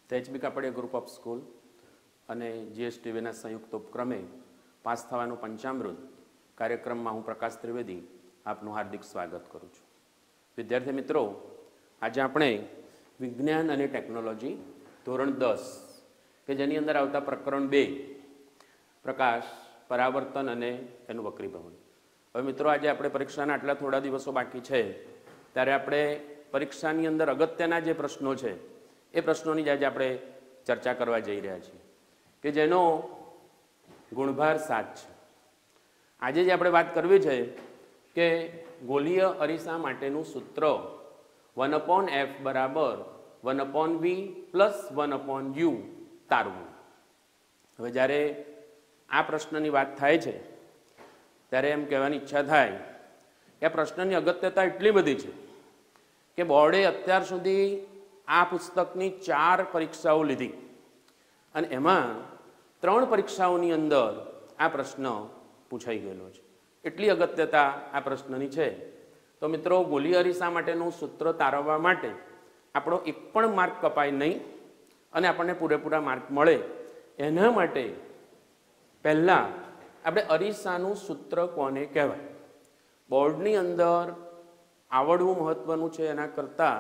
તેજબી Kapadia group of school અને જીએસટીવીના સંયુક્ત ઉપક્રમે પાસ થવાનું પંચામૃત કાર્યક્રમમાં હું પ્રકાશ ત્રિવેદી આપનું હાર્દિક સ્વાગત કરું છું. વિદ્યાર્થી મિત્રો, આજે આપણે વિજ્ઞાન અને ટેકનોલોજી ધોરણ 10 કે જેની અંદર આવતા પ્રકરણ 2 પ્રકાશ, પરાવર્તન અને એનું વક્રીભવન. હવે મિત્રો, આજે આપણે પરીક્ષાના આટલા થોડા દિવસો બાકી છે ત્યારે આપણે પરીક્ષાની અંદર અગત્યના જે પ્રશ્નો છે એ પ્રશ્નોની જ આજે આપણે ચર્ચા કરવા જઈ રહ્યા છીએ કે જેનો ગુણભાર 7 છે. આજે જે આપણે વાત કરવી છે કે ગોલીય અરીસા માટેનું સૂત્ર 1/f બરાબર 1/v પ્લસ 1/u તારવું. હવે જ્યારે આ પ્રશ્નની વાત થાય છે ત્યારે એમ કહેવાની ઈચ્છા થાય કે આ પ્રશ્નની અગત્યતા એટલી બધી છે કે બોર્ડે અત્યાર સુધી આ પુસ્તકની 4 પરીક્ષાઓ લીધી અને એમાં 3 પરીક્ષાઓની અંદર આ પ્રશ્ન પૂછાઈ ગયેલો છે. એટલી અગત્યતા આ પ્રશ્નની છે. તો મિત્રો, ગોલીય અરીસા માટેનું સૂત્ર તારવવા માટે આપણો એક પણ માર્ક કપાય નહીં અને આપણને પૂરેપૂરા માર્ક મળે એના માટે પહેલાં આપણે અરીસાનું સૂત્ર કોને કહેવાય બોર્ડની અંદર આવડવું મહત્ત્વનું છે. એના કરતાં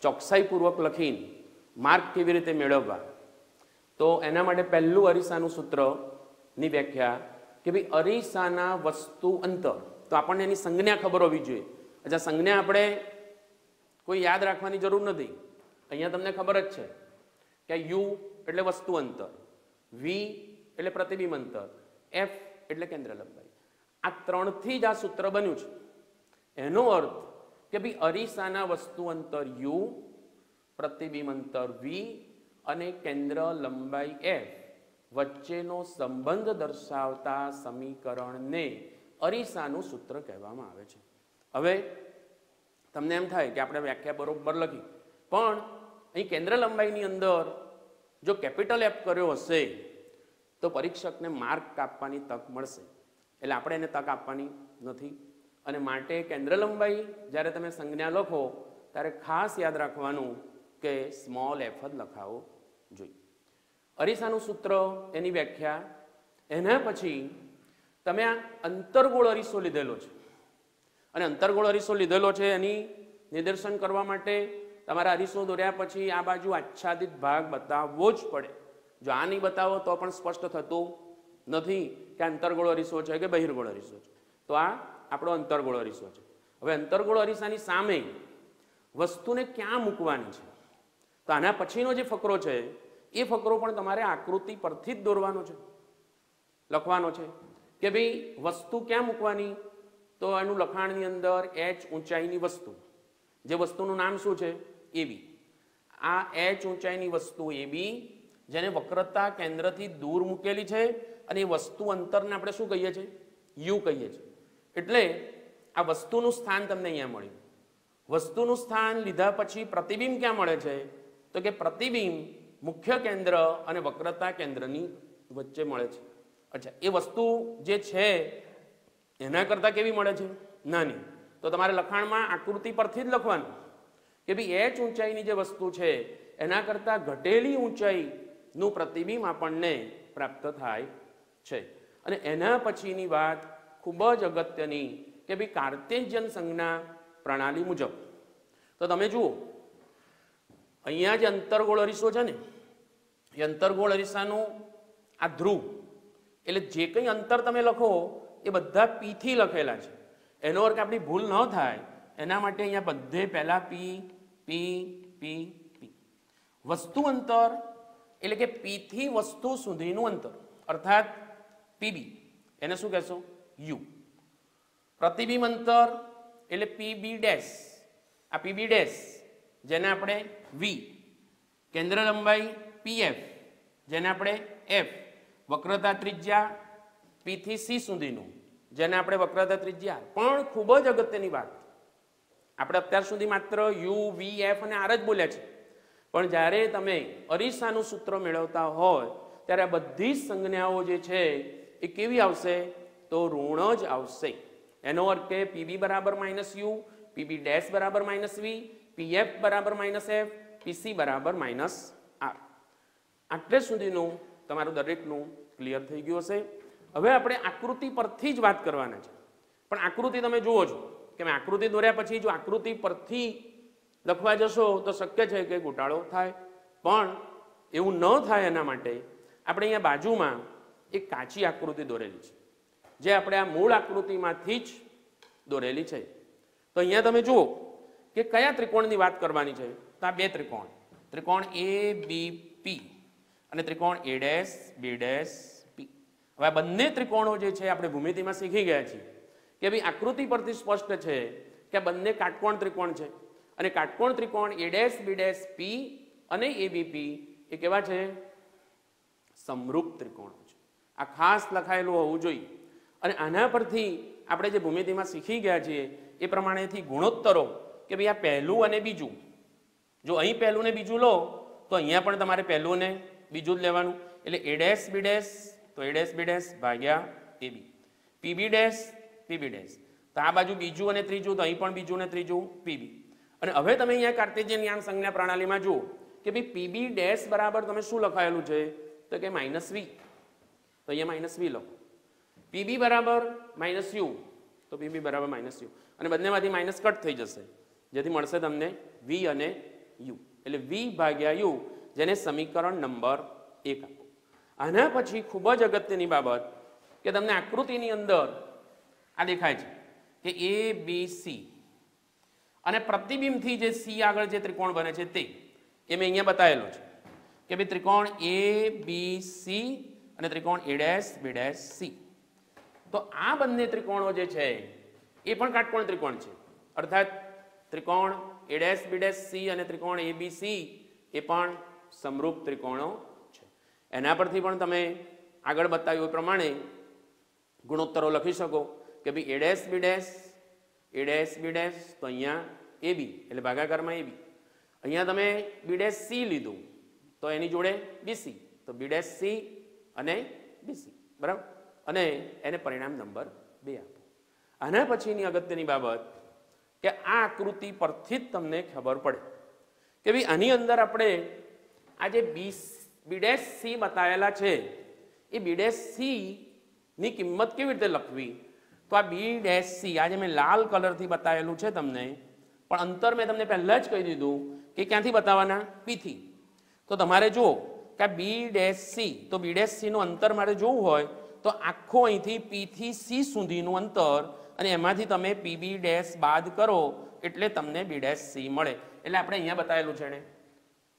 ચોકસાઈપૂર્વક લખીને માર્ક કેવી રીતે મેળવવા, તો એના માટે પહેલું અરીસાનું સૂત્રની વ્યાખ્યા કે ભાઈ અરીસાના વસ્તુ અંતર. તો આપણને એની સંજ્ઞા ખબર હોવી જોઈએ. અચ્છા, સંજ્ઞા આપણે કોઈ યાદ રાખવાની જરૂર નથી. અહીંયા તમને ખબર જ છે કે યુ એટલે વસ્તુ અંતર, વી એટલે પ્રતિબિંબ અંતર, એફ એટલે કેન્દ્ર લંબાઈ. આ 3થી જ આ સૂત્ર બન્યું છે. એનો અર્થ કે ભાઈ અરીસાના વસ્તુ અંતર યુ, પ્રતિબિંબ અંતર વી અને કેન્દ્ર લંબાઈ એફ વચ્ચેનો સંબંધ દર્શાવતા સમીકરણને અરીસાનું સૂત્ર કહેવામાં આવે છે. હવે તમને એમ થાય કે આપણે વ્યાખ્યા બરોબર લખી, પણ અહીં કેન્દ્ર લંબાઈની અંદર જો કેપિટલ એફ કર્યો હશે તો પરીક્ષકને માર્ક કાપવાની તક મળશે. એટલે આપણે એને તક આપવાની નથી અને માટે કેન્દ્ર લંબાઈ જ્યારે તમે સંજ્ઞા લખો ત્યારે ખાસ યાદ રાખવાનું કે સ્મોલ એફ જ લખાવો જોઈએ. અરીસાનું સૂત્ર, એની વ્યાખ્યા. એના પછી તમે આ અંતર્ગોળ અરીસો લીધેલો છે અને અંતર્ગોળ અરીસો લીધેલો છે એની નિદર્શન કરવા માટે તમારા અરીસો દોર્યા પછી આ બાજુ આચ્છાદિત ભાગ બતાવવો જ પડે. જો આ નહીં બતાવો તો પણ સ્પષ્ટ થતું નથી કે અંતર્ગોળ અરીસો છે કે બહિર્ગોળ અરીસો છે. તો આ આપણો અંતર્ગોળ અરીસો છે. હવે અંતર્ગોળ અરીસાની સામે વસ્તુને ક્યાં મૂકવાની છે, તો આના પછીનો જે ફકરો છે એ ફકરો પણ તમારે આકૃતિ પરથી જ દોરવાનો છે, લખવાનો છે કે ભાઈ વસ્તુ ક્યાં મૂકવાની. તો એનું લખાણની અંદર h ઊંચાઈની વસ્તુ, જે વસ્તુનું નામ શું છે, એબી. આ h ઊંચાઈની વસ્તુ એબી જેને વક્રતા કેન્દ્રથી દૂર મૂકેલી છે અને એ વસ્તુ અંતરને આપણે શું કહીએ છીએ, યુ કહીએ છીએ. એટલે આ વસ્તુનું સ્થાન તમને અહીંયા મળ્યું. વસ્તુનું સ્થાન લીધા પછી પ્રતિબિંબ ક્યાં મળે છે, તો કે પ્રતિબિંબ મુખ્ય કેન્દ્ર અને વક્રતા કેન્દ્રની વચ્ચે મળે છે. અચ્છા, એ વસ્તુ જે છે એના કરતાં કેવી મળે છે, નાની. તો તમારે લખાણમાં આકૃતિ પરથી જ લખવાનું કે ભાઈ h ઊંચાઈની જે વસ્તુ છે એના કરતાં ઘટેલી ઊંચાઈનું પ્રતિબિંબ આપણને પ્રાપ્ત થાય છે. અને એના પછીની વાત ખૂબ જ અગત્યની કે ભાઈ કાર્ટેશિયન સંજ્ઞા પ્રણાલી મુજબ. તો તમે જુઓ, અહીંયા જે અંતર્ગોળ અરીસો છે ને એ અંતર્ગોળ અરીસાનું આ ધ્રુવ, એટલે જે કંઈ અંતર તમે લખો એ બધા પી થી લખેલા છે. એનો અર્થ આપણી ભૂલ ન થાય એના માટે અહીંયા બધે પહેલા પી પી પી પી. વસ્તુ અંતર એટલે કે પી થી વસ્તુ સુધીનું અંતર અર્થાત પીબી, એને શું કહેશો, યુ. પ્રતિબિંબ અંતર એટલે પીબી ડેશ, આ પીબી ડેશ જેને આપણે વી. કેન્દ્ર લંબાઈ પીએફ જેને આપણે એફ. વક્રતા ત્રિજ્યા પી થી સી સુધીનું જેને આપણે વક્રતા ત્રિજ્યા. પણ ખૂબ જ અગત્યની વાત, આપણે અત્યાર સુધી માત્ર યુ, વી, એફ અને આર જ બોલ્યા છે, પણ જ્યારે તમે અરીસાનું સૂત્ર મેળવતા હોય ત્યારે આ બધી જ સંજ્ઞાઓ જે છે એ કેવી આવશે, તો ઋણ જ આવશે. એનો અર્થ કે પીબી બરાબર -યુ, પીબી ડેશ બરાબર -વી, પીએફ બરાબર -એફ, પીસી બરાબર આર. આટલે સુધીનું તમારું દરેકનું ક્લિયર થઈ ગયું હશે. હવે આપણે આકૃતિ પરથી જ વાત કરવાના છે, પણ આકૃતિ તમે જુઓ છો કે મેં આકૃતિ દોર્યા પછી જો આકૃતિ પરથી લખવા જશો તો શક્ય છે કે ઘોટાળો થાય, પણ એવું ન થાય એના માટે આપણે અહીંયા બાજુમાં એક કાચી આકૃતિ દોરેલી છે, જે આપણે આ મૂળ આકૃતિમાંથી જ દોરેલી છે. તો અહીંયા તમે જુઓ કે કયા ત્રિકોણની વાત કરવાની છે. તો આ બે ત્રિકોણ, ત્રિકોણ એ બી પી અને ત્રિકોણ એ ડેશ બી ડેશ પી. હવે આ બંને ત્રિકોણો જે છે આપણે ભૂમિતિમાં શીખી ગયા છીએ કે ભાઈ આકૃતિ પરથી સ્પષ્ટ છે કે આ બંને કાટકોણ ત્રિકોણ છે, અને કાટકોણ ત્રિકોણ એ ડેશ બી ડેશ પી અને એ બી પી એ કેવા છે? સમરૂપ ત્રિકોણો છે. આ ખાસ લખાયેલું હોવું જોઈએ. અને આના પરથી આપણે જે ભૂમિતિમાં શીખી ગયા છીએ એ પ્રમાણેથી ગુણોત્તરો કે ભાઈ આ પહેલું અને બીજું, જો અહીં પહેલું ને બીજું લો તો અહીંયા પણ તમારે પહેલું ને બીજું જ લેવાનું. એટલે એ ડેશ બી ડેશ તો એ ડેશ બી ડેશ ભાગ્યા એ બી, પીબી ડેશ પીબી ડેશ તો આ બાજુ બીજું અને ત્રીજું તો અહીં પણ બીજું અને ત્રીજું પીબી. અને હવે તમે અહીંયા કાર્ટેશિયન યામ સંજ્ઞા પ્રણાલીમાં જુઓ કે ભાઈ પીબી ડેશ બરાબર તમે શું લખાયેલું છે? તો કે માઇનસ વી. તો અહીંયા માઇનસ વી લખો. પીબી બરાબર માઇનસ યુ તો પીબી બરાબર માઇનસ યુ, અને બંનેમાંથી માઇનસ કટ થઈ જશે, જેથી મળશે તમને વી અને યુ. એટલે વી ભાગ્યા યુ, જેને સમીકરણ નંબર 1 આપો. આના પછી ખૂબ જ અગત્યની બાબત કે તમને આકૃતિની અંદર આ દેખાય છે કે એ બી સી, અને પ્રતિબિંબથી જે સી આગળ જે ત્રિકોણ બને છે તે એ મેં અહીંયા બતાવેલું છે કે ભાઈ ત્રિકોણ એ બી સી અને ત્રિકોણ A dash B dash C. તો આ બંને ત્રિકોણો જે છે એ પણ કાટકોણ ત્રિકોણ છે, અર્થાત ત્રિકોણ A dash B dash C અને ત્રિકોણ એ બી સી એ પણ સમરૂપ ત્રિકોણો છે. એના પરથી પણ તમે આગળ બતાવ્યું એ પ્રમાણે ગુણોત્તરો લખી શકો કે ભાઈ A dash B dash A dash B dash તો અહીંયા એ બી એટલે ભાગાકારમાં એ બી. અહીંયા તમે બી ડેશ સી લીધું તો એની જોડે બીસી તો બી ડેશ સી અને બીસી, બરાબર, અને એને પરિણામ નંબર 2 આપો. આના પછીની અગત્યની બાબત કે આ આકૃતિ પરથી જ તમને ખબર પડે કે ભાઈ આની અંદર આપણે આ જે બી ડેશ સી બતાવેલા છે એ બી ડેશ સી ની કિંમત કેવી રીતે લખવી? તો આ બી ડેશ સી આજે મેં લાલ કલરથી બતાવેલું છે તમને, પણ અંતર મેં તમને પહેલાં જ કહી દીધું કે ક્યાંથી બતાવવાના? પીથી. તો તમારે જુઓ કે આ બી ડેશ સી, તો બી ડેશ સીનું અંતર મારે જોવું હોય તો આખો અહીંથી પી થી સી સુધીનું અંતર, અને એમાંથી તમે પીબી ડેશ બાદ કરો એટલે તમને બી ડેશ સી મળે. એટલે આપણે અહીંયા બતાવેલું છે ને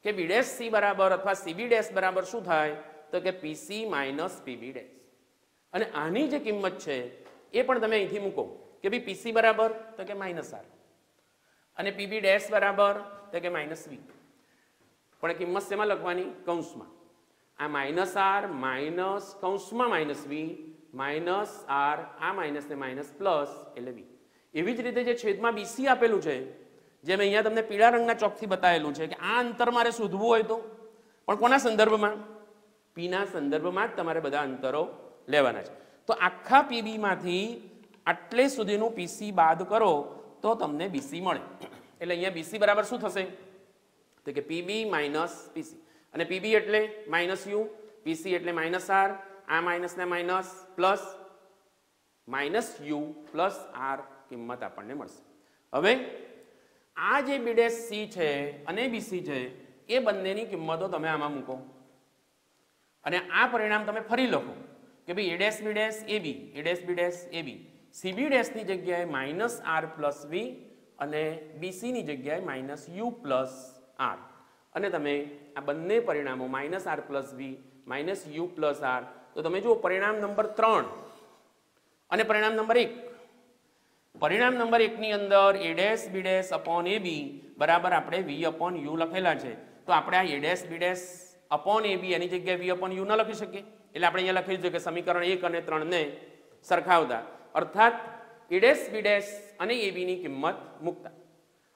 કે બી ડેશ સી બરાબર અથવા સીબી ડેશ બરાબર શું થાય? તો કે પીસી માઇનસ પીબી ડેશ. અને આની જે કિંમત છે એ પણ તમે અહીંથી મૂકો કે ભાઈ પીસી બરાબર તો કે માઇનસ આર અને પીબી ડેશ બરાબર તો કે માઇનસ વી. પણ કિંમત શેમાં લખવાની? કૌંસમાં. આ માઇનસ આર માઇનસ કૌંસમાં માઇનસ વી માઇનસ આર, આ માઇનસ ને માઇનસ પ્લસ એટલે વી. એવી જ રીતે જે છેદમાં બીસી આપેલું છે, જે મેં અહીંયા તમને પીળા રંગના ચોકથી બતાવેલું છે કે આ અંતર મારે શોધવું હોય તો પણ કોના સંદર્ભમાં? પીના સંદર્ભમાં જ તમારે બધા અંતરો લેવાના છે. તો આખા પીબીમાંથી આટલે સુધીનું પીસી બાદ કરો તો તમને બીસી મળે. એટલે અહીંયા બીસી બરાબર શું થશે? તો કે પીબી માઇનસ પીસી, અને પીબી એટલે માઇનસ યુ, પીસી એટલે માઇનસ આર, આ માઇનસ ને minus plus minus U plus R કિંમત આપણને મળશે. હવે આ જે બી ડેશ સી છે અને બીસી છે એ બંનેની કિંમતો તમે આમાં મૂકો અને આ પરિણામ તમે ફરી લખો કે ભાઈ A dash B dash A B, A dash B dash A B, સીબી ડેશની જગ્યાએ માઇનસ આર પ્લસ વી અને બીસીની જગ્યાએ માઇનસ યુ પ્લસ આર. અને તમે આ બંને પરિણામો minus R plus V minus U plus R, તો તમે જુઓ પરિણામ નંબર 3 અને પરિણામ નંબર 1. પરિણામ નંબર 1 ની અંદર A dash B dash upon A B બરાબર આપણે વી અપોન યુ લખેલા છે, તો આપણે આ A dash B dash upon A B એની જગ્યાએ વી અપોન યુ ન લખી શકીએ. એટલે આપણે અહીંયા લખી દીધું કે સમીકરણ 1 અને 3 ને સરખાવતા, અર્થાત એ ડેશ બી ડેશ અને એ બી ની કિંમત મૂકતા.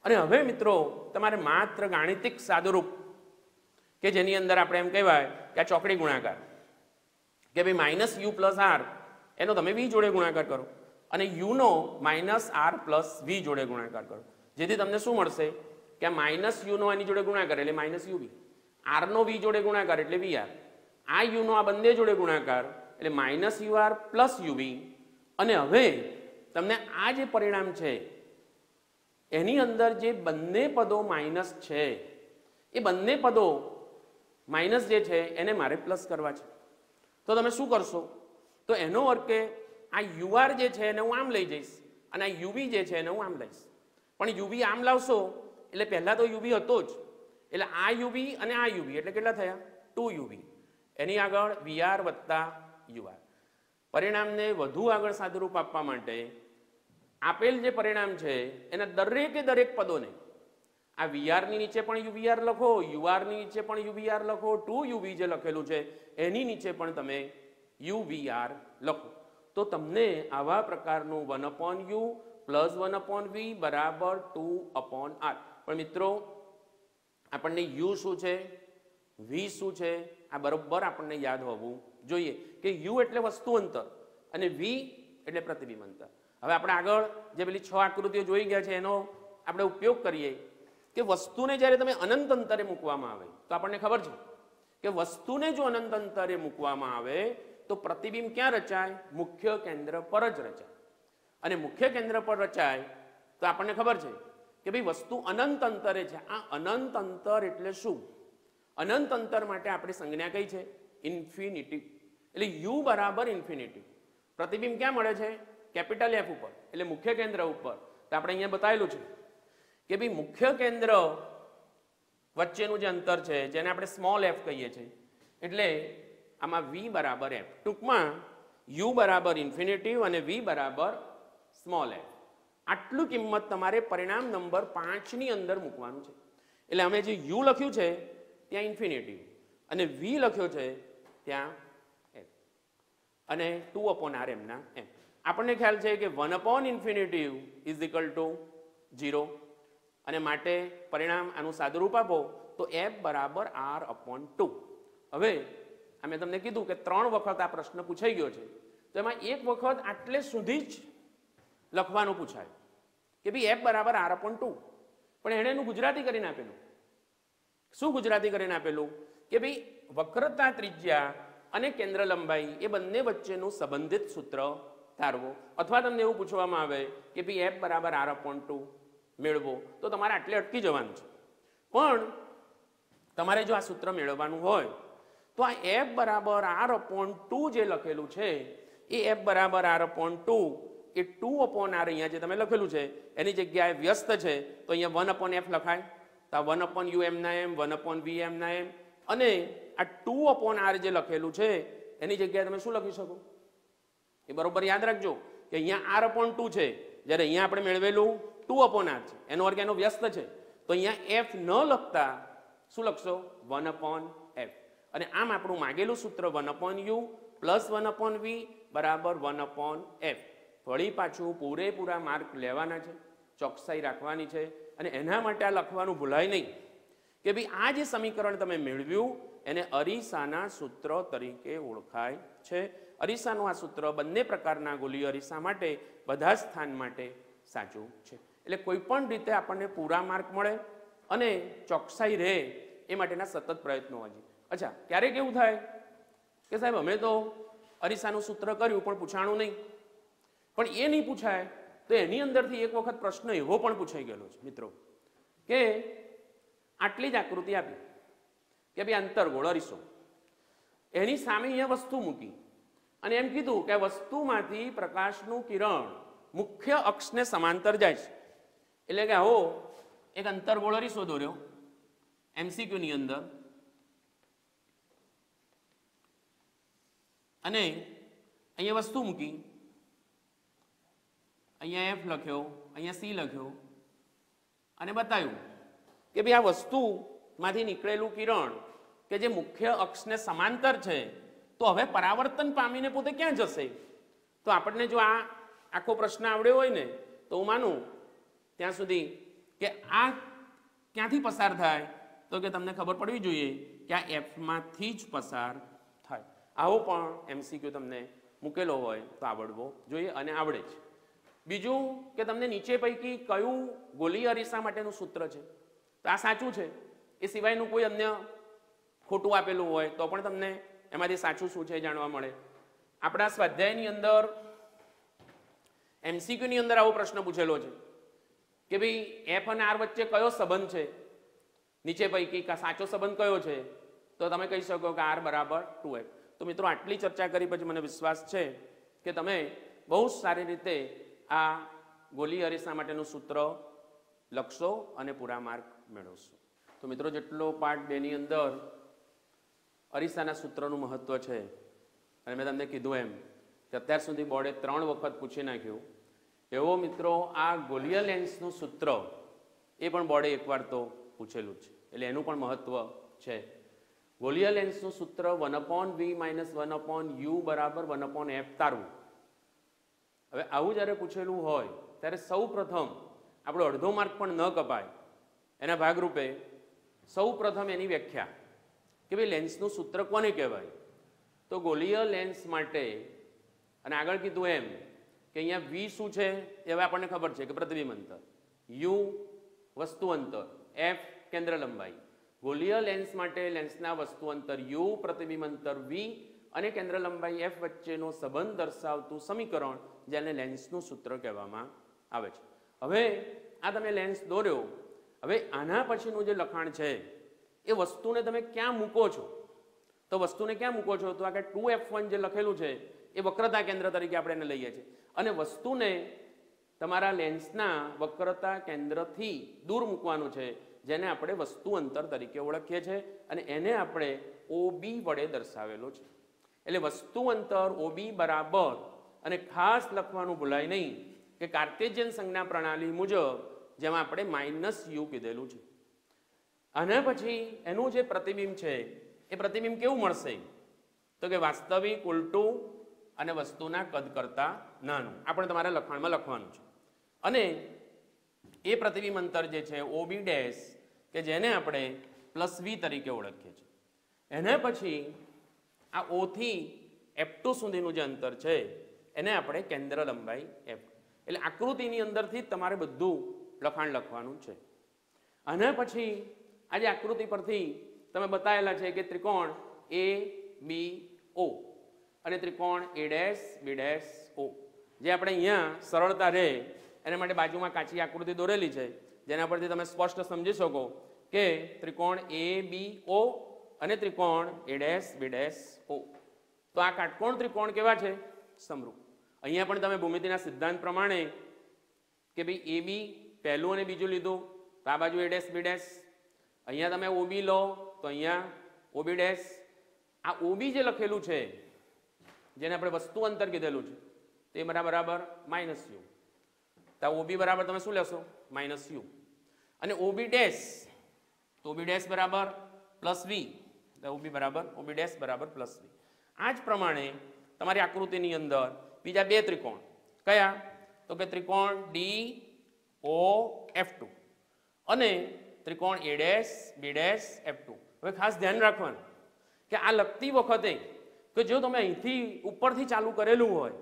અને હવે મિત્રો તમારે માત્ર ગાણિતિક સાદુરૂપ કે જેની અંદર આપણે એમ કહેવાય કે આ ચોકડી ગુણાકાર કે ભાઈ માઇનસ યુ પ્લસ આર એનો તમે વી જોડે ગુણાકાર કરો અને યુનો માઇનસ આર પ્લસ વી જોડે ગુણાકાર કરો, જેથી તમને શું મળશે કે આ માઇનસ યુનો એની જોડે ગુણાકાર એટલે માઇનસ યુ બી આર નો વી જોડે ગુણાકાર એટલે વીઆર, આ યુ નો આ બંને જોડે ગુણાકાર એટલે માઇનસ યુઆર પ્લસ યુવી. અને હવે તમને આ જે પરિણામ છે એની અંદર જે બંને પદો માઇનસ છે એ બંને પદો માઇનસ જે છે એને મારે પ્લસ કરવા છે. તો તમે શું કરશો? તો એનો અર્થ કે આ યુઆર જે છે એને હું આમ લઈ જઈશ અને આ યુવી જે છે એને હું આમ લઈશ. પણ યુવી આમ લાવશો એટલે પહેલા તો યુવી હતો જ, એટલે આ યુવી અને આ યુવી એટલે કેટલા થયા? 2 યુવી. એની આગળ વીઆર વત્તા યુઆર. પરિણામને વધુ આગળ સાદુરૂપ આપવા માટે આપેલ જે પરિણામ છે એના દરેકે દરેક પદોને આ વીઆરની નીચે પણ યુવીઆર લખો, યુઆરની નીચે પણ યુવીઆર લખો, 2 યુવી જે લખેલું છે એની નીચે પણ તમે યુવીઆર લખો. તો તમને આવા પ્રકારનું 1/u પ્લસ 1/v બરાબર 2/r. પણ મિત્રો આપણને યુ શું છે, વી શું છે, આ બરોબર આપણને યાદ હોવું જોઈએ કે યુ એટલે વસ્તુ અંતર અને વી એટલે પ્રતિબિંબ અંતર. હવે આપણે આગળ જે પેલી 6 આકૃતિઓ જોઈ ગયા છે એનો આપણે ઉપયોગ કરીએ કે વસ્તુને જ્યારે તમે અનંત અંતરે મૂકવામાં આવે તો આપણને ખબર છે કે વસ્તુને જો અનંત અંતરે મૂકવામાં આવે તો પ્રતિબિંબ ક્યાં રચાય? મુખ્ય કેન્દ્ર પર જ રચાય. અને મુખ્ય કેન્દ્ર પર રચાય તો આપણને ખબર છે કે ભાઈ વસ્તુ અનંત અંતરે છે. આ અનંત અંતર એટલે શું? અનંત અંતર માટે આપણી સંજ્ઞા કઈ છે? ઇન્ફિનિટી. એટલે યુ બરાબર ઇન્ફિનિટી. પ્રતિબિંબ ક્યાં મળે છે? કેપિટલ એફ ઉપર, એટલે મુખ્ય કેન્દ્ર ઉપર. તો આપણે અહીંયા બતાવેલું છે કે ભાઈ મુખ્ય કેન્દ્ર વચ્ચેનું જે અંતર છે જેને આપણે સ્મોલ એફ કહીએ છીએ, એટલે આમાં વી બરાબર એફ. ટૂંકમાં યુ બરાબર ઇન્ફિનિટી અને વી બરાબર સ્મોલ એફ. આટલું કિંમત તમારે પરિણામ નંબર 5 ની અંદર મૂકવાનું છે. એટલે અમે જે યુ લખ્યું છે ત્યાં ઇન્ફિનિટી અને વી લખ્યો છે ત્યાં એફ અને 2/r એમના એમ. આપણને ખ્યાલ છે કે 1/∞ ઇઝ ઇક્વલ ટુ 0 અને માટે પરિણામ આનું સાદુરૂપ આપો તો f બરાબર r/2. હવે અમે તમને કીધું કે 3 વખત આ પ્રશ્ન પૂછાઈ ગયો છે તો એમાં એક વખત આટલે સુધી જ લખવાનું પૂછાય કે ભાઈ f બરાબર r/2. પણ એણે એનું ગુજરાતી કરીને આપેલું. શું ગુજરાતી કરીને આપેલું? કે ભાઈ વક્રતા ત્રિજ્યા અને કેન્દ્ર લંબાઈ એ બંને વચ્ચેનું સંબંધિત સૂત્ર ધારવો. અથવા તમને એવું પૂછવામાં આવે કે ભાઈ f બરાબર r/2 મેળવો તો તમારે આટલે અટકી જવાનું છે. પણ તમારે જો આ સૂત્ર મેળવવાનું હોય તો આ f બરાબર r/2 જે લખેલું છે એ f બરાબર r/2 એ 2/r અહીંયા જે તમે લખેલું છે એની જગ્યાએ વ્યસ્ત છે તો અહીંયા 1/f લખાય. તો 1/u એમના એમ, 1/v એમના એમ. અને આ 2/r જે લખેલું છે એની જગ્યાએ તમે શું લખી શકો? એ બરોબર યાદ રાખજો કે અહીંયા r/2 છે જ્યારે અહીંયા આપણે મેળવેલું 2/r છે. એનો અર્થ એનો વ્યસ્ત છે તો અહીંયા f ન લખતા શું લખશો? 1/f. અને આમ આપણું માગેલું સૂત્ર 1/u પ્લસ 1/v બરાબર 1/f. વળી પાછું પૂરેપૂરા માર્ક લેવાના છે, ચોકસાઈ રાખવાની છે. અને એના માટે આ લખવાનું ભૂલાય નહીં કે ભાઈ આ જે સમીકરણ તમે મેળવ્યું એને અરીસાના સૂત્ર તરીકે ઓળખાય છે. અરીસાનું આ સૂત્ર બંને પ્રકારના ગોલીય અરીસા માટે બધા સ્થાન માટે સાચું છે. એટલે કોઈ પણ રીતે આપણને પૂરા માર્ક મળે અને ચોકસાઈ રહે એ માટેના સતત પ્રયત્નો હોય છે. અચ્છા, ક્યારેક એવું થાય કે સાહેબ અમે તો અરીસાનું સૂત્ર કર્યું પણ પૂછાણું નહીં. પણ એ નહીં પૂછાય તો એની અંદરથી એક વખત પ્રશ્ન એવો પણ પૂછાઈ ગયેલો છે મિત્રો કે આટલી જ આકૃતિ આપી કે ભાઈ અંતરગોળ અરીસો, એની સામે અહીંયા વસ્તુ મૂકી અને એમ કીધું કે વસ્તુમાંથી પ્રકાશનું કિરણ મુખ્ય અક્ષને સમાંતર જાય છે. એટલે કે આવો એક અંતરગોળ અરીસો દોર્યો MCQ ની અંદર અને અહીંયા વસ્તુ મૂકી, અહીંયા f લખ્યો, અહીંયા c લખ્યો અને બતાવ્યું કે ભાઈ આ વસ્તુમાંથી નીકળેલું કિરણ કે જે મુખ્ય અક્ષને સમાંતર છે તો હવે પરાવર્તન પામીને પોતે ક્યાં જશે? તો આપણને જો આ આખો પ્રશ્ન આવડ્યો હોય ને તો હું માનું ત્યાં સુધી કે આ ક્યાંથી પસાર થાય તો કે તમને ખબર પડવી જોઈએ કે આ f માંથી જ પસાર થાય. આવો પણ MCQ તમને મૂકેલો હોય તો આવડવો જોઈએ અને આવડે જ. બીજું કે તમને નીચે પૈકી કયું ગોલીય અરીસા માટેનું સૂત્ર છે તો આ સાચું છે, એ સિવાયનું કોઈ અન્ય ખોટું આપેલું હોય તો પણ તમને એમાંથી સાચું શું છે જાણવા મળે. આપણા સ્વાધ્યાયની અંદર MCQ ની અંદર આવો પ્રશ્ન પૂછેલો છે કે ભાઈ F અને R વચ્ચે કયો સંબંધ છે, નીચે પૈકી સાચો સંબંધ કયો છે, તો તમે કહી શકો કે R બરાબર 2F. તો મિત્રો આટલી ચર્ચા કરી પછી મને વિશ્વાસ છે કે તમે બહુ સારી રીતે આ ગોલીય અરીસા માટેનું સૂત્ર લખશો અને પૂરા માર્ક મેળવશો. તો મિત્રો જેટલો પાર્ટ 2 ની અંદર અરીસાના સૂત્રનું મહત્વ છે, અને મેં તમને કીધું એમ કે અત્યાર સુધી બોર્ડે 3 વખત પૂછી નાખ્યું, એવો મિત્રો આ ગોલીય લેન્સનું સૂત્ર એ પણ બોર્ડે એકવાર તો પૂછેલું છે, એટલે એનું પણ મહત્વ છે. ગોલીય લેન્સનું સૂત્ર 1/v - 1/u બરાબર 1/f તારવું. હવે આવું જ્યારે પૂછેલું હોય ત્યારે સૌ પ્રથમ આપણો અડધો માર્ક પણ ન કપાય એના ભાગરૂપે સૌ પ્રથમ એની વ્યાખ્યા કે ભાઈ લેન્સનું સૂત્ર કોને કહેવાય. તો ગોલીય લેન્સ માટે, અને આગળ કીધું એમ કે અહીંયા v શું છે એ હવે આપણને ખબર છે કે પ્રતિબિંબ અંતર, u વસ્તુ અંતર, f કેન્દ્ર લંબાઈ. ગોલીય લેન્સ માટે લેન્સના વસ્તુ અંતર u, પ્રતિબિંબ અંતર v અને કેન્દ્ર લંબાઈ f વચ્ચેનો સંબંધ દર્શાવતું સમીકરણ જેને લેન્સનું સૂત્ર કહેવામાં આવે છે. હવે આ તમે લેન્સ દોર્યો, હવે આના પછીનું જે લખાણ છે એ વસ્તુને તમે ક્યાં મૂકો છો, તો વસ્તુને ક્યાં મૂકો છો, તો આ કે 2f1 જે લખેલું છે એ વક્રતા કેન્દ્ર તરીકે આપણે એને લઈએ છીએ, અને વસ્તુને તમારા લેન્સના વક્રતા કેન્દ્રથી દૂર મૂકવાનું છે, જેને આપણે વસ્તુ અંતર તરીકે ઓળખીએ છીએ, અને એને આપણે OB વડે દર્શાવેલો છે. એટલે વસ્તુ અંતર OB બરાબર, અને ખાસ લખવાનું ભૂલાય નહીં કે કાર્ટેશિયન સંજ્ઞા પ્રણાલી મુજબ જેમાં આપણે -u કીધેલું છે. આના પછી એનું જે પ્રતિબિંબ છે એ પ્રતિબિંબ કેવું મળશે, તો કે વાસ્તવિક, ઉલટું અને વસ્તુના કદ કરતા નાનું. આપણે તમારે લખાણમાં લખવાનું છે. અને એ પ્રતિબિંબ અંતર જે છે OB ડેશ, કે જેને આપણે +v તરીકે ઓળખીએ છીએ. એના પછી આ O થી F2 સુધીનું જે અંતર છે એને આપણે કેન્દ્ર લંબાઈ f. એટલે આકૃતિની અંદરથી જ તમારે બધું લખાણ લખવાનું છે. આના પછી આજે આકૃતિ પરથી તમે બતાવેલા છે કે ત્રિકોણ ABO અને ત્રિકોણ A'B'O, જે આપણે અહીંયા સરળતા રહે એના માટે બાજુમાં કાચી આકૃતિ દોરેલી છે, જેના પરથી તમે સ્પષ્ટ સમજી શકો કે ત્રિકોણ ABO અને ત્રિકોણ A'B'O. તો આ કાટકોણ ત્રિકોણ કેવા છે, સમરૂપ. અહીંયા પણ તમે ભૂમિતિના સિદ્ધાંત પ્રમાણે કે ભાઈ AB પહેલું અને બીજું લીધું, તો આ બાજુ A'B'. અહીંયા તમે OB લો તો અહીંયા OB'. આ OB જે લખેલું છે જેને આપણે વસ્તુ અંતર કીધેલું છે તે બરાબર -u. તો OB બરાબર તમે શું લેશો, -u. અને OB ડેશ, તો OB ડેશ બરાબર +v, તો OB બરાબર +v. આ જ પ્રમાણે તમારી આકૃતિની અંદર બીજા બે ત્રિકોણ કયા, તો કે ત્રિકોણ DOF2 અને ત્રિકોણ A'B'F2. હવે ખાસ ધ્યાન રાખવાનું કે આ લખતી વખતે કે જો તમે અહીંથી ઉપરથી ચાલુ કરેલું હોય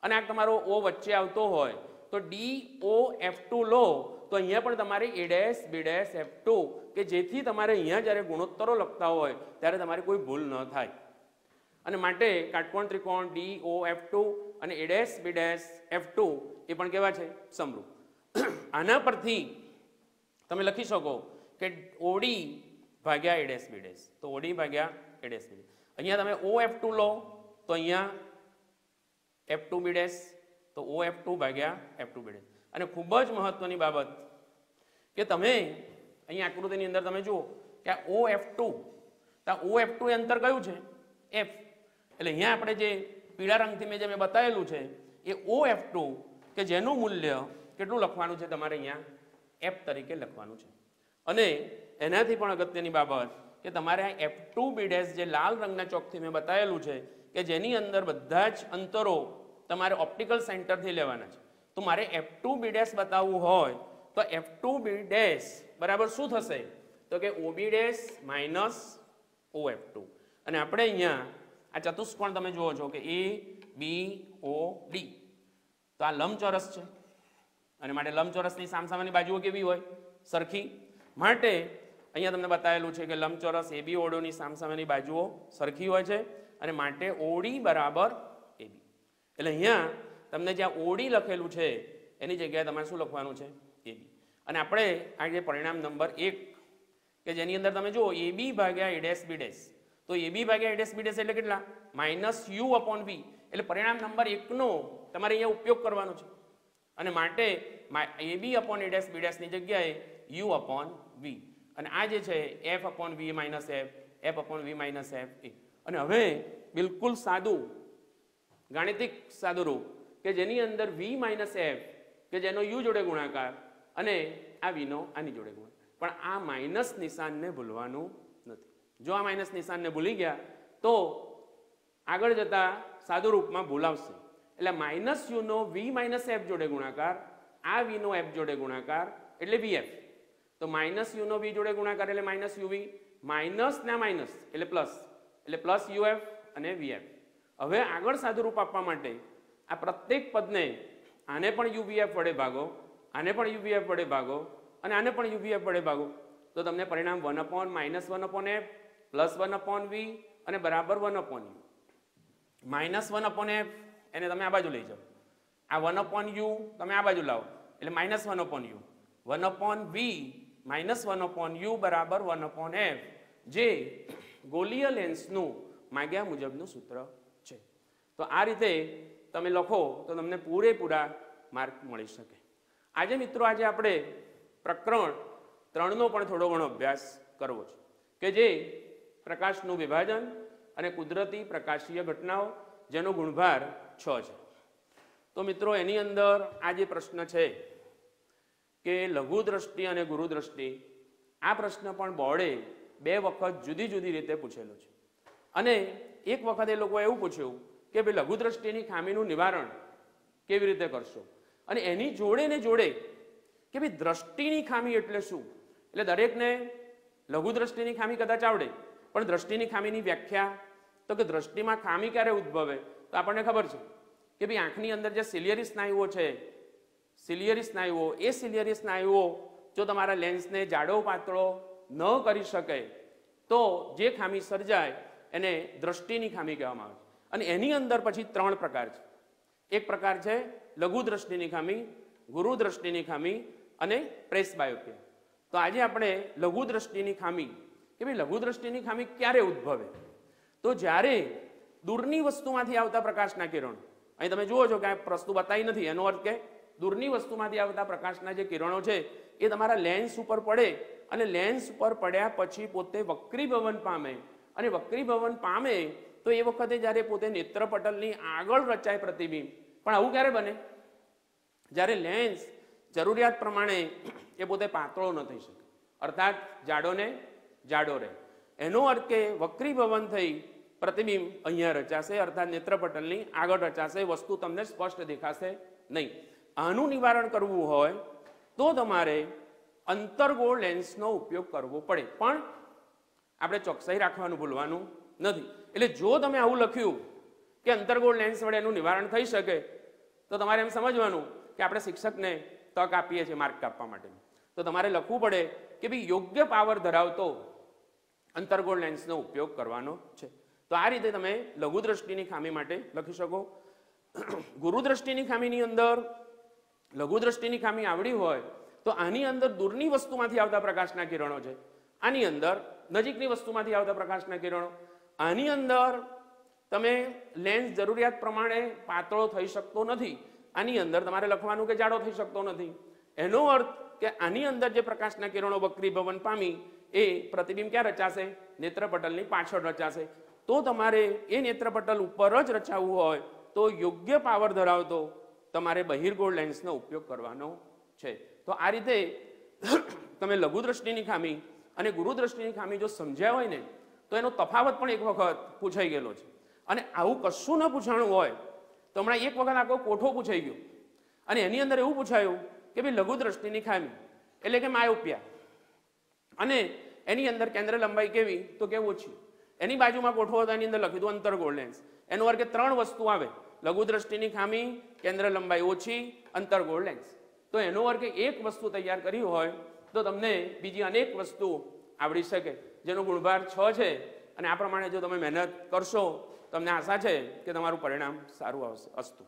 અને આ તમારો O વચ્ચે આવતો હોય તો DOF2 લો, તો અહીંયા પણ તમારે A'B'F2, કે જેથી તમારે અહીંયા જ્યારે ગુણોત્તરો લખતા હોય ત્યારે તમારે કોઈ ભૂલ ન થાય. અને માટે કાટકોણ ત્રિકોણ DOF2 અને A'B'F2 એ પણ કેવા છે, સમરૂપ. આના પરથી તમે લખી શકો કે OD ભાગ્યા A'B', તો OD ભાગ્યા A'B. અહીંયા તમે OF2 લો તો અહીંયા F2B', તો OF2 ભાગ્યા F2B'. અને ખૂબ જ મહત્વની બાબત કે તમે અહીંયા આકૃતિની અંદર તમે જુઓ કે આ OF2, તો આ OF2 એ અંતર કયું છે, F. એટલે અહીંયા આપણે જે પીળા રંગથી મેં જે બતાવેલું છે એ OF2, કે જેનું મૂલ્ય કેટલું લખવાનું છે તમારે અહીંયા F તરીકે લખવાનું છે. અને એનાથી પણ અગત્યની બાબત કે તમારે આ F2B' જે લાલ રંગના ચોકથી મેં બતાવેલું છે કે જેની અંદર બધા જ અંતરો તમારે ઓપ્ટિકલ સેન્ટરથી લેવાના છે. તો મારે F2B' બતાવવું હોય તો F2B' બરાબર શું થશે, તો કે OB' - OF2. અને આપણે અહીંયા આ ચતુષ્કોણ તમે જુઓ છો કે ABOD, તો આ લંબચોરસ છે, અને માટે લંબચોરસની સામસામાની બાજુઓ કેવી હોય, સરખી. માટે અહીંયા તમને બતાવેલું છે કે લંબચોરસ એબી ઓડોની સામસામેની બાજુઓ સરખી હોય છે અને માટે ઓડી બરાબર એબી. એટલે અહીંયા તમને જ્યાં ઓડી લખેલું છે એની જગ્યાએ તમારે શું લખવાનું છે? એબી. અને આપણે આ જે પરિણામ નંબર 1 કે જેની અંદર તમે જુઓ એબી ભાગ્યા એ ડેશ બી ડેશ, તો એબી ભાગ્યા એ ડેશ બી ડેશ એટલે કેટલા? -u/v. એટલે પરિણામ નંબર 1 નો તમારે અહીંયા ઉપયોગ કરવાનો છે અને માટે ab/a ડેશ બી ડેશ ની જગ્યાએ u/v. અને આ જે છે f/v - f/v - f. અને હવે બિલકુલ સાદું ગાણિતિક સાદું રૂપ કે જેની અંદર v - f કે જેનો u જોડે ગુણાકાર અને આ v નો આની જોડે ગુણાકાર. પણ આ માઇનસ નિશાનને ભૂલવાનું નથી. જો આ માઇનસ નિશાનને ભૂલી ગયા તો આગળ જતા સાદું રૂપમાં ભૂલાવશે. એટલે -u નો v - f જોડે ગુણાકાર, આ v નો f જોડે ગુણાકાર એટલે vf. તો -u નો v જોડે ગુણાકાર એટલે -uv, માઇનસ ના માઇનસ એટલે પ્લસ, એટલે +uf અને vf. હવે આગળ સાદું રૂપ આપવા માટે આ પ્રત્યેક પદને આને પણ uvf વડે ભાગો, આને પણ uvf વડે ભાગો અને આને પણ uvf વડે ભાગો તો તમને પરિણામ 1/-1/f +1/v અને બરાબર 1/u. -1/f એને તમે આ બાજુ લઈ જાઓ, આ 1/u તમે આ બાજુ લાવો એટલે -1/u, 1/v -1/u બરાબર 1/f, જે ગોલીય લેન્સનું માંગ્યા મુજબનું સૂત્ર છે. તો આ રીતે તમે લખો તો તમને પૂરેપૂરા માર્ક મળી શકે. આજે મિત્રો આજે આપણે પ્રકરણ 3 નો પણ થોડો ઘણો અભ્યાસ કરવો છે કે જે પ્રકાશનું વિભાજન અને કુદરતી પ્રકાશીય ઘટનાઓ જેનો ગુણભાર 6 છે. તો મિત્રો એની અંદર આ જે પ્રશ્ન છે કે લઘુ દ્રષ્ટિ અને ગુરુ દ્રષ્ટિ, આ પ્રશ્ન પણ બોર્ડે 2 વખત જુદી જુદી રીતે પૂછેલો છે. અને એક વખત એ લોકોએ એવું પૂછ્યું કે ભાઈ લઘુ દ્રષ્ટિની ખામીનું નિવારણ કેવી રીતે કરશો, અને એની જોડે ને જોડે કે ભાઈ દ્રષ્ટિની ખામી એટલે શું. એટલે દરેકને લઘુ દ્રષ્ટિની ખામી કદાચ આવડે પણ દ્રષ્ટિની ખામીની વ્યાખ્યા, તો કે દ્રષ્ટિમાં ખામી ક્યારે ઉદ્ભવે, તો આપણને ખબર છે કે ભાઈ આંખની અંદર જે સિલિયરી સ્નાયુઓ છે, સિલિયરી સ્નાયુઓ, એ સિલિયરી સ્નાયુઓ જો તમારા લેન્સને જાડો પાતળો ન કરી શકે તો જે ખામી સર્જાય એને દ્રષ્ટિની ખામી કહેવામાં આવે છે. અને એની અંદર પછી 3 પ્રકાર છે. એક પ્રકાર છે લઘુ દ્રષ્ટિની ખામી, ગુરુ દ્રષ્ટિની ખામી અને પ્રેસબાયોપિયા. તો આજે આપણે લઘુ દ્રષ્ટિની ખામી કે ભાઈ લઘુ દ્રષ્ટિની ખામી ક્યારે ઉદ્ભવે, તો જ્યારે દૂરની વસ્તુમાંથી આવતા પ્રકાશના કિરણો, અહીં તમે જુઓ છો કે આ વસ્તુ બતાવી નથી, એનો અર્થ કે દૂરની વસ્તુમાંથી આવતા પ્રકાશના જે કિરણો છે એ તમારા લેન્સ ઉપર પડે અને લેન્સ ઉપર પડ્યા પછી પોતે વક્રીભવન પામે, અને વક્રીભવન પામે તો એ વખતે જ્યારે પોતે નેત્રપટલની આગળ રચાય પ્રતિબિંબ. પણ આવું ક્યારે બને? જ્યારે લેન્સ જરૂરિયાત પ્રમાણે એ પોતે પાતળો ન થઈ શકે, અર્થાત જાડો ને જાડો રહે. એનો અર્થ કે વક્રીભવન થઈ પ્રતિબિંબ અહીંયા રચાશે, અર્થાત નેત્રપટલની આગળ રચાશે, વસ્તુ તમને સ્પષ્ટ દેખાશે નહીં. આનું નિવારણ કરવું હોય તો તમારે અંતર્ગોળ લેન્સનો ઉપયોગ કરવો પડે, પણ આપણે ચોકસાઈ રાખવાનું ભૂલવાનું નથી. એટલે જો તમે આવું લખ્યું કે અંતર્ગોળ લેન્સ વડે એનું નિવારણ થઈ શકે તો તમારે એમ સમજવાનું કે આપણે શિક્ષકને તક આપીએ છીએ માર્ક કાપવા માટે. તો તમારે લખવું પડે કે ભાઈ યોગ્ય પાવર ધરાવતો અંતર્ગોળ લેન્સનો ઉપયોગ કરવાનો છે. તો આ રીતે તમે લઘુ દ્રષ્ટિની ખામી માટે લખી શકો. ગુરુ દ્રષ્ટિની ખામીની અંદર લઘુ દ્રષ્ટિની ખામી આવડી હોય તો આની અંદર દૂરની વસ્તુમાંથી આવતા પ્રકાશના કિરણો છે, આની અંદર નજીકની વસ્તુમાંથી આવતા પ્રકાશના કિરણો, આની અંદર તમે લેન્સ જરૂરિયાત પ્રમાણે પાતળો થઈ શકતો નથી, આની અંદર તમારે લખવાનું કે જાડો થઈ શકતો નથી. એનો અર્થ કે આની અંદર જે પ્રકાશના કિરણો વક્રીભવન પામી એ પ્રતિબિંબ ક્યાં રચાશે? નેત્રપટલની પાછળ રચાશે. તો તમારે એ નેત્રપટલ ઉપર જ રચાવવું હોય તો યોગ્ય પાવર ધરાવતો તમારે બહિર્ગોળ લેન્સનો ઉપયોગ કરવાનો છે. તો આ રીતે તમે લઘુ દ્રષ્ટિની ખામી અને ગુરુ દ્રષ્ટિની ખામી જો સમજ્યા હોય ને તો એનો તફાવત પણ એક વખત પૂછાઈ ગયેલો છે. અને આવું કશું ન પૂછાણું હોય તો હમણાં એક વખત આખો કોઠો પૂછાઈ ગયો અને એની અંદર એવું પૂછાયું કે ભાઈ લઘુ દ્રષ્ટિની ખામી એટલે કે માયોપિયા, અને એની અંદર કેન્દ્ર લંબાઈ કેવી તો કે ઓછી. એની બાજુમાં કોઠો હતો, એની અંદર લખ્યું હતું અંતર્ગોળ લેન્સ. એનો અર્થ કે 3 વસ્તુ આવે: લઘુ દ્રષ્ટિની ખામી, કેન્દ્ર લંબાઈ ઓછી, અંતર્ગોળ લેન્સ. તો એનો અર્થ કે એક વસ્તુ તૈયાર કરી હોય તો તમને બીજી અનેક વસ્તુ આવડી શકે, જેનો ગુણભાર 6 છે અને આ પ્રમાણે જો તમે મહેનત કરશો તમને આશા છે કે તમારું પરિણામ સારું આવશે. અસ્તુ.